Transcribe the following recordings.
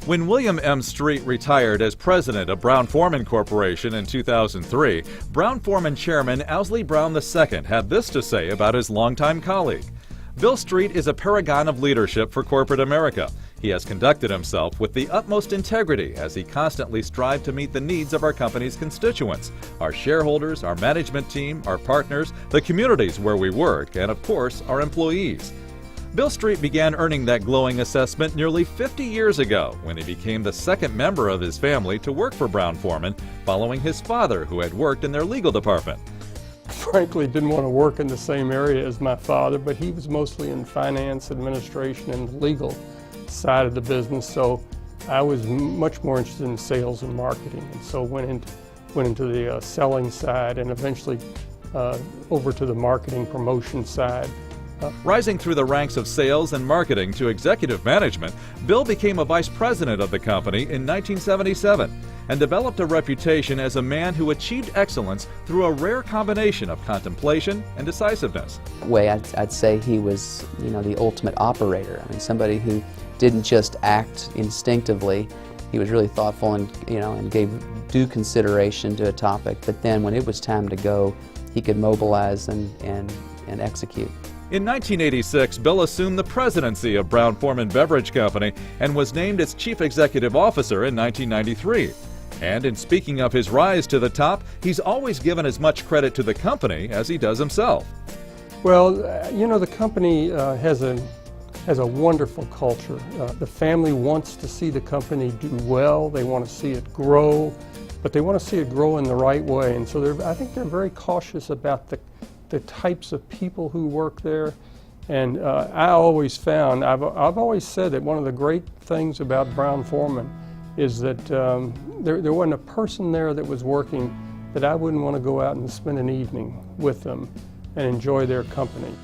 When William M. Street retired as president of Brown-Forman Corporation in 2003, Brown-Forman chairman Owsley Brown II had this to say about his longtime colleague. Bill Street is a paragon of leadership for corporate America. He has conducted himself with the utmost integrity as he constantly strived to meet the needs of our company's constituents, our shareholders, our management team, our partners, the communities where we work, and of course, our employees. Bill Street began earning that glowing assessment nearly 50 years ago when he became the second member of his family to work for Brown-Forman, following his father, who had worked in their legal department. Frankly, didn't want to work in the same area as my father, but he was mostly in finance, administration, and legal side of the business, so I was much more interested in sales and marketing, and so went into the selling side and eventually over to the marketing promotion side. Rising through the ranks of sales and marketing to executive management, Bill became a vice president of the company in 1977 and developed a reputation as a man who achieved excellence through a rare combination of contemplation and decisiveness. Way I'd say he was, the ultimate operator. I mean, somebody who didn't just act instinctively. He was really thoughtful and gave due consideration to a topic. But then, when it was time to go, he could mobilize and execute. In 1986, Bill assumed the presidency of Brown-Forman Beverage Company and was named its chief executive officer in 1993. And in speaking of his rise to the top, he's always given as much credit to the company as he does himself. Well, the company has a wonderful culture. The family wants to see the company do well. They want to see it grow, but they want to see it grow in the right way. And so I think they're very cautious about the types of people who work there. And I always found, I've always said that one of the great things about Brown-Forman is that there wasn't a person there that was working that I wouldn't want to go out and spend an evening with them and enjoy their company.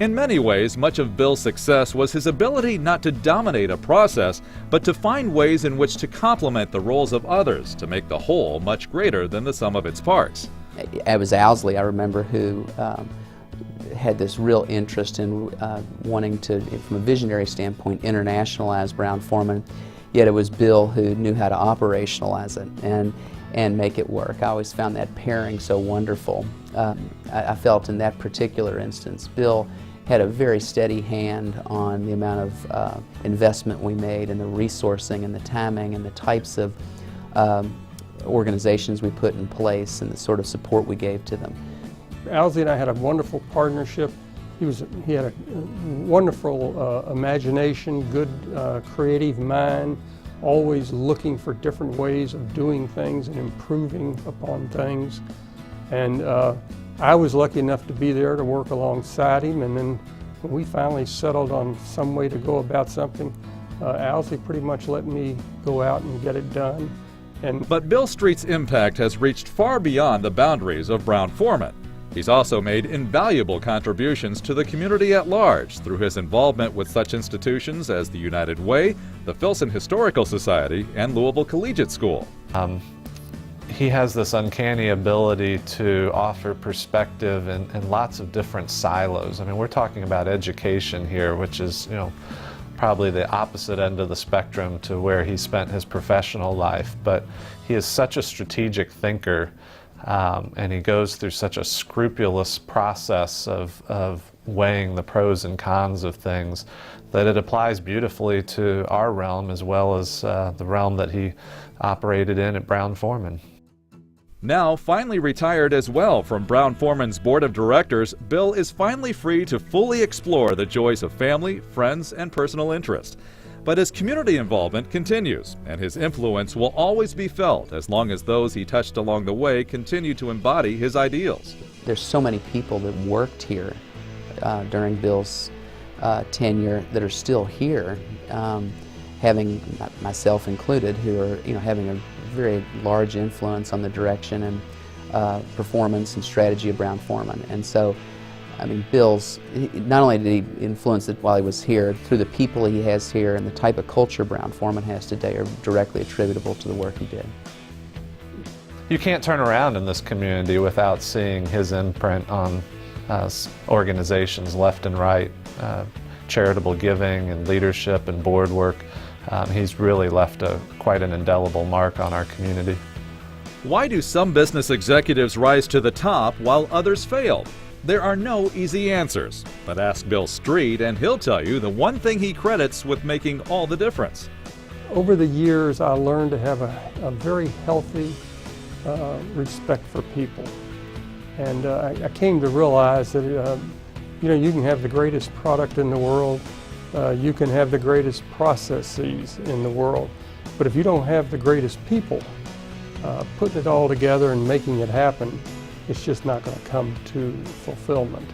In many ways, much of Bill's success was his ability not to dominate a process, but to find ways in which to complement the roles of others to make the whole much greater than the sum of its parts. It was Owsley, I remember, who had this real interest in wanting to, from a visionary standpoint, internationalize Brown-Forman, yet it was Bill who knew how to operationalize it and make it work. I always found that pairing so wonderful. I felt in that particular instance, Bill had a very steady hand on the amount of investment we made and the resourcing and the timing and the types of organizations we put in place and the sort of support we gave to them. Owsley and I had a wonderful partnership. He had a wonderful imagination, good creative mind, always looking for different ways of doing things and improving upon things. And I was lucky enough to be there to work alongside him, and then when we finally settled on some way to go about something, Owsley pretty much let me go out and get it done. But Bill Street's impact has reached far beyond the boundaries of Brown-Forman. He's also made invaluable contributions to the community at large through his involvement with such institutions as the United Way, the Filson Historical Society, and Louisville Collegiate School. He has this uncanny ability to offer perspective in lots of different silos. I mean, we're talking about education here, which is, probably the opposite end of the spectrum to where he spent his professional life. But he is such a strategic thinker, and he goes through such a scrupulous process of weighing the pros and cons of things that it applies beautifully to our realm as well as the realm that he operated in at Brown-Forman. Now finally retired as well from Brown-Forman's board of directors, Bill is finally free to fully explore the joys of family, friends, and personal interest. But his community involvement continues, and his influence will always be felt as long as those he touched along the way continue to embody his ideals. There's so many people that worked here during Bill's tenure that are still here, having myself included, who are having a very large influence on the direction and performance and strategy of Brown-Forman. And so, I mean, not only did he influence it while he was here, through the people he has here and the type of culture Brown-Forman has today are directly attributable to the work he did. You can't turn around in this community without seeing his imprint on organizations left and right, charitable giving and leadership and board work. He's really left quite an indelible mark on our community. Why do some business executives rise to the top while others fail? There are no easy answers, but ask Bill Street and he'll tell you the one thing he credits with making all the difference. Over the years, I learned to have a very healthy respect for people. And I came to realize that you can have the greatest product in the world, you can have the greatest processes in the world, but if you don't have the greatest people putting it all together and making it happen, it's just not going to come to fulfillment.